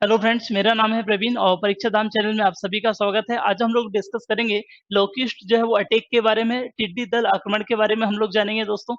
Hello friends, मेरा नाम है प्रवीण और परीक्षा धाम चैनल में आप सभी का स्वागत है। आज हम लोग डिस्कस करेंगे लोकिस्ट जो है वो अटैक के बारे में, टिड्डी दल आक्रमण के बारे में हम लोग जानेंगे दोस्तों।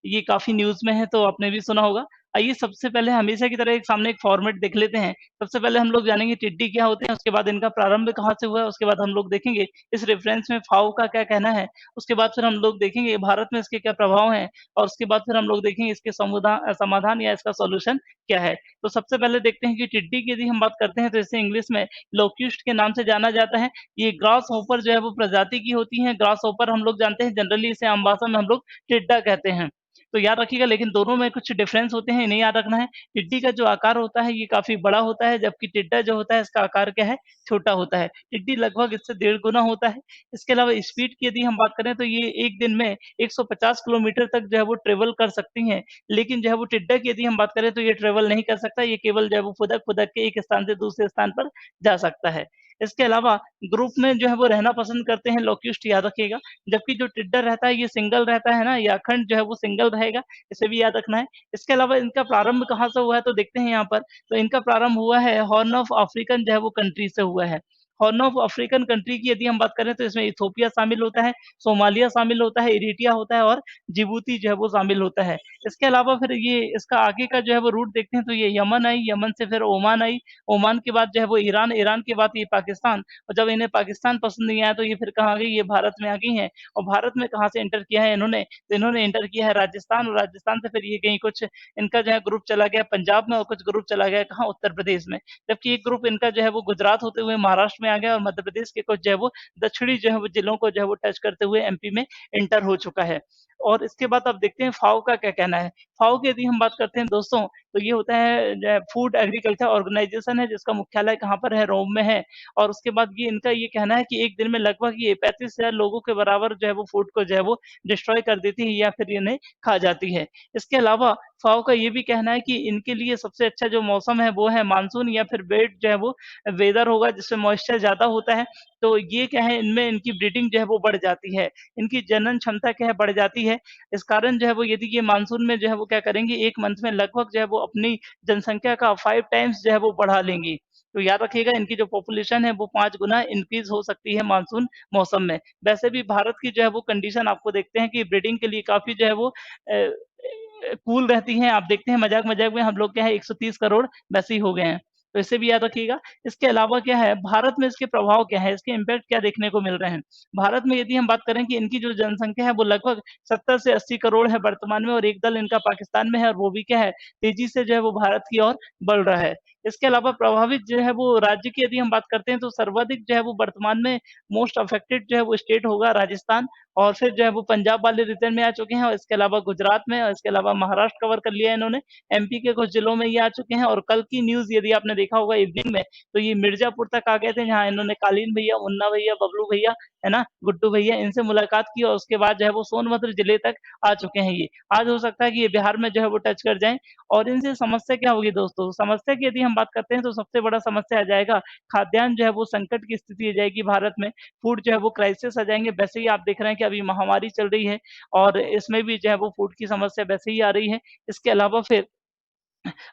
ये काफ़ी न्यूज़ में है तो आपने भी सुना होगा। आइए सबसे पहले हमेशा की तरह एक सामने एक फॉर्मेट देख लेते हैं। सबसे पहले हम लोग जानेंगे टिड्डी क्या होते हैं, उसके बाद इनका प्रारंभ कहाँ से हुआ है, उसके बाद हम लोग देखेंगे इस रेफरेंस में फाओ का क्या कहना है। उसके बाद फिर हम लोग देखेंगे भारत में इसके क्या प्रभाव हैं और उसके बाद फिर हम लोग देखेंगे इसके समाधान या इसका सॉल्यूशन क्या है। तो सबसे पहले देखते हैं कि टिड्डी की यदि हम बात करते हैं तो इसे इंग्लिश में लोक्यूस्ट के नाम से जाना जाता है। ये ग्रास हॉपर जो है वो प्रजाति की होती है। ग्रास हॉपर हम लोग जानते हैं, जनरली इसे आम भाषा में हम लोग टिड्डा कहते हैं। तो याद रखिएगा, लेकिन दोनों में कुछ डिफरेंस होते हैं, इन्हें याद रखना है। टिड्डी का जो आकार होता है ये काफ़ी बड़ा होता है, जबकि टिड्डा जो होता है इसका आकार क्या है, छोटा होता है। टिड्डी लगभग इससे 1.5 गुना होता है। इसके अलावा स्पीड की यदि हम बात करें तो ये एक दिन में 150 किलोमीटर तक जो है वो ट्रैवल कर सकती हैं। लेकिन जो है वो टिड्डा की यदि हम बात करें तो ये ट्रैवल नहीं कर सकता, ये केवल जो है वो फुदक-फुदक के एक स्थान से दूसरे स्थान पर जा सकता है। इसके अलावा ग्रुप में जो है वो रहना पसंद करते हैं लोक्यूस्ट, याद रखिएगा। जबकि जो टिड्डा रहता है ये सिंगल रहता है ना, ये अखंड जो है वो सिंगल रहेगा, इसे भी याद रखना है। इसके अलावा इनका प्रारंभ कहाँ से हुआ है तो देखते हैं यहाँ पर, तो इनका प्रारंभ हुआ है हॉर्न ऑफ अफ्रीकन जो है वो कंट्री से हुआ है। हॉर्न ऑफ अफ्रीकन कंट्री की यदि हम बात करें तो इसमें इथियोपिया शामिल होता है, सोमालिया शामिल होता है, इरिट्रिया होता है और जिबूती जो है वो शामिल होता है। इसके अलावा फिर ये इसका आगे का जो है वो रूट देखते हैं तो ये यमन आई, यमन से फिर ओमान आई, ओमान के बाद जो है वो ईरान, ईरान के बाद ये पाकिस्तान, और जब इन्हें पाकिस्तान पसंद नहीं आया तो ये फिर कहाँ गई, ये भारत में आ गई हैं। और भारत में कहाँ से एंटर किया है इन्होंने, तो इन्होंने एंटर किया है राजस्थान, और राजस्थान से फिर ये गई कुछ, इनका जो है ग्रुप चला गया पंजाब में और कुछ ग्रुप चला गया कहाँ, उत्तर प्रदेश में। जबकि एक ग्रुप इनका जो है वो गुजरात होते हुए महाराष्ट्र में आ गया और मध्य प्रदेश के कुछ जो है वो दक्षिणी जो है वो जिलों को जो है वो टच करते हुए एमपी में एंटर हो चुका है। और इसके बाद अब देखते हैं फाओ का क्या कहना है। फाओ की यदि हम बात करते हैं दोस्तों, तो ये होता है फूड एग्रीकल्चर ऑर्गेनाइजेशन है, जिसका मुख्यालय कहाँ पर है, रोम में है। और उसके बाद ये इनका ये कहना है कि एक दिन में लगभग ये 35,000 लोगों के बराबर जो है वो फूड को जो है वो डिस्ट्रॉय कर देती है या फिर इन्हें खा जाती है। इसके अलावा फाओ का ये भी कहना है कि इनके लिए सबसे अच्छा जो मौसम है वो है मानसून या फिर वेट जो है वो वेदर होगा, जिसमें मॉइस्चर ज़्यादा होता है। तो ये क्या है, इनमें इनकी ब्रीडिंग जो है वो बढ़ जाती है, इनकी जनन क्षमता क्या है, बढ़ जाती है। इस कारण जो है वो यदि ये मानसून में जो है वो क्या करेंगी, 1 मंथ में लगभग जो है वो अपनी जनसंख्या का 5 टाइम्स जो है वो बढ़ा लेंगी। तो याद रखिएगा, इनकी जो पॉपुलेशन है वो 5 गुना इंक्रीज़ हो सकती है मानसून मौसम में। वैसे भी भारत की जो है वो कंडीशन आपको देखते हैं कि ब्रीडिंग के लिए काफ़ी जो है वो कूल रहती हैं। आप देखते हैं मज़ाक-मज़ाक में हम लोग क्या है 130 करोड़ वैसे ही हो गए हैं। तो इसे भी याद रखिएगा। इसके अलावा क्या है, भारत में इसके प्रभाव क्या है, इसके इम्पैक्ट क्या देखने को मिल रहे हैं। भारत में यदि हम बात करें कि इनकी जो जनसंख्या है वो लगभग 70 से 80 करोड़ है वर्तमान में, और एक दल इनका पाकिस्तान में है और वो भी क्या है, तेज़ी से जो है वो भारत की ओर बढ़ रहा है। इसके अलावा प्रभावित जो है वो राज्य की यदि हम बात करते हैं तो सर्वाधिक जो है वो वर्तमान में मोस्ट अफेक्टेड जो है वो स्टेट होगा राजस्थान, और फिर जो है वो पंजाब वाले रीजन में आ चुके हैं, और इसके अलावा गुजरात में, और इसके अलावा महाराष्ट्र कवर कर लिया है इन्होंने। एमपी के कुछ जिलों में ये आ चुके हैं, और कल की न्यूज़ यदि आपने देखा होगा इवनिंग में, तो ये मिर्ज़ापुर तक आ गए थे, जहाँ इन्होंने कालीन भैया, मुन्ना भैया, बबलू भैया, है ना, गुड्डू भैया, इनसे मुलाकात की, और उसके बाद जो है वो सोनभद्र जिले तक आ चुके हैं ये। आज हो सकता है कि ये बिहार में जो है वो टच कर जाएँ। और इनसे समस्या क्या होगी दोस्तों? समस्या की यदि हम बात करते हैं तो सबसे बड़ा समस्या आ जाएगा खाद्यान्न जो है वो संकट की स्थिति आ जाएगी भारत में। फूड जो है वो क्राइसिस आ जाएँगे। वैसे ही आप देख रहे हैं कि अभी महामारी चल रही है, और इसमें भी जो है वो फूड की समस्या वैसे ही आ रही है। इसके अलावा फिर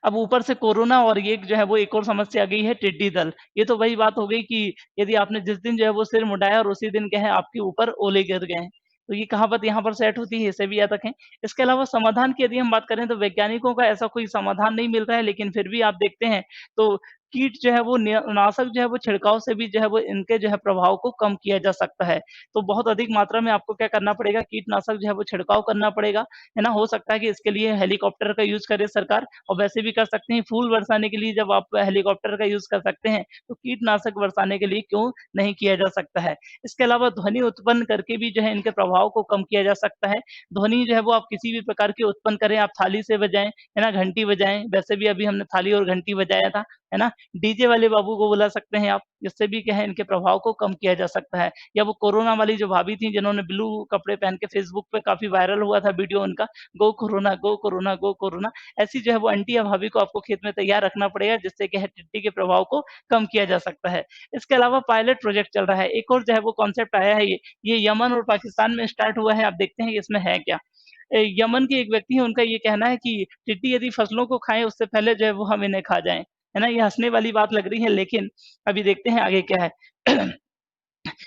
अब ऊपर से कोरोना, और ये जो है वो एक और समस्या आ गई है, टिड्डी दल। ये तो वही बात हो गई कि यदि आपने जिस दिन जो है वो सिर मुड़ाया और उसी दिन क्या है आपके ऊपर ओले गिर गए हैं। तो ये कहावत यहाँ पर सेट होती है, इसे भी याद रखें। इसके अलावा समाधान की यदि हम बात करें तो वैज्ञानिकों का ऐसा कोई समाधान नहीं मिल रहा है, लेकिन फिर भी आप देखते हैं तो कीट जो है वो नाशक जो है वो छिड़काव से भी जो है वो इनके जो है प्रभाव को कम किया जा सकता है। तो बहुत अधिक मात्रा में आपको क्या करना पड़ेगा, कीटनाशक जो है वो छिड़काव करना पड़ेगा, है ना? हो सकता है कि इसके लिए हेलीकॉप्टर का यूज़ करे सरकार, और वैसे भी कर सकते हैं। फूल बरसाने के लिए जब आप हेलीकॉप्टर का यूज़ कर सकते हैं, तो कीटनाशक बरसाने के लिए क्यों नहीं किया जा सकता है? इसके अलावा ध्वनि उत्पन्न करके भी जो है इनके प्रभाव को कम किया जा सकता है। ध्वनि जो है वो आप किसी भी प्रकार की उत्पन्न करें, आप थाली से बजाएँ, है ना? घंटी बजाएँ, वैसे भी अभी हमने थाली और घंटी बजाया था, है ना? डीजे वाले बाबू को बुला सकते हैं आप, इससे भी क्या है इनके प्रभाव को कम किया जा सकता है। या वो कोरोना वाली जो भाभी थी जिन्होंने ब्लू कपड़े पहन के फेसबुक पे काफ़ी वायरल हुआ था वीडियो उनका, गो कोरोना, गो कोरोना, गो कोरोना। ऐसी जो है वो आंटी या भाभी को आपको खेत में तैयार रखना पड़ेगा, जिससे क्या है टिड्डी के प्रभाव को कम किया जा सकता है। इसके अलावा पायलट प्रोजेक्ट चल रहा है, एक और जो है वो कॉन्सेप्ट आया है ये यमन और पाकिस्तान में स्टार्ट हुआ है, आप देखते हैं कि इसमें है क्या? यमन के एक व्यक्ति हैं, उनका ये कहना है कि टिड्डी यदि फसलों को खाएँ उससे पहले जो है वो हम इन्हें खा जाएँ। है ना? ये हँसने वाली बात लग रही है लेकिन अभी देखते हैं आगे क्या है।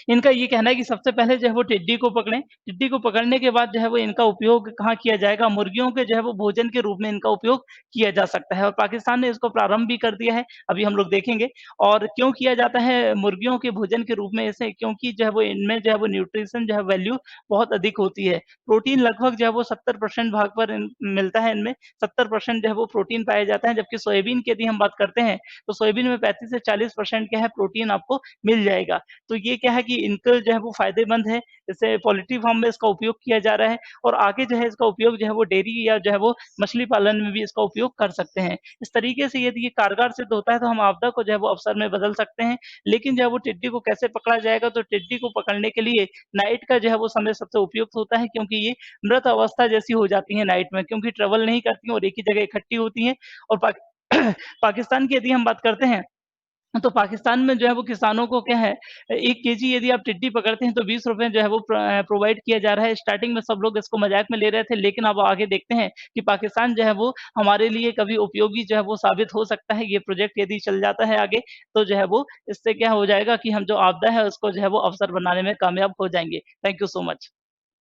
इनका ये कहना है कि सबसे पहले जो है वो टिड्डी को पकड़ें, टिड्डी को पकड़ने के बाद जो है वो इनका उपयोग कहाँ किया जाएगा, मुर्गियों के जो है वो भोजन के रूप में इनका उपयोग किया जा सकता है और पाकिस्तान ने इसको प्रारंभ भी कर दिया है, अभी हम लोग देखेंगे। और क्यों किया जाता है मुर्गियों के भोजन के रूप में इसे क्योंकि जो है वो इनमें जो है वो न्यूट्रिशन जो है वैल्यू बहुत अधिक होती है। प्रोटीन लगभग जो है वो 70% भाग पर मिलता है इनमें, 70% जो है वो प्रोटीन पाया जाता है, जबकि सोयाबीन की यदि हम बात करते हैं, तो सोयाबीन में 35 से 40% क्या है प्रोटीन आपको मिल जाएगा। तो ये क्या है कि इनको जो है वो फ़ायदेमंद है, जैसे पोल्ट्री फार्म में इसका उपयोग किया जा रहा है और आगे जो है इसका उपयोग जो है वो डेयरी या जो है वो मछली पालन में भी इसका उपयोग कर सकते हैं। इस तरीके से यदि ये कारगर सिद्ध होता है तो हम आपदा को जो है वो अवसर में बदल सकते हैं। लेकिन जो है वो टिड्डी को कैसे पकड़ा जाएगा, तो टिड्डी को पकड़ने के लिए नाइट का जो है वो समय सबसे उपयुक्त होता है क्योंकि ये मृत अवस्था जैसी हो जाती है नाइट में क्योंकि ट्रैवल नहीं करती हैं और एक ही जगह इकट्ठी होती हैं और पाकिस्तान की यदि हम बात करते हैं तो पाकिस्तान में जो है वो किसानों को क्या है 1 केजी यदि आप टिड्डी पकड़ते हैं तो ₹20 जो है वो प्रोवाइड किया जा रहा है। स्टार्टिंग में सब लोग इसको मज़ाक में ले रहे थे लेकिन अब आगे देखते हैं कि पाकिस्तान जो है वो हमारे लिए कभी उपयोगी जो है वो साबित हो सकता है। ये प्रोजेक्ट यदि चल जाता है आगे तो जो है वो इससे क्या हो जाएगा कि हम जो आपदा है उसको जो है वो अवसर बनाने में कामयाब हो जाएँगे। Thank you so much.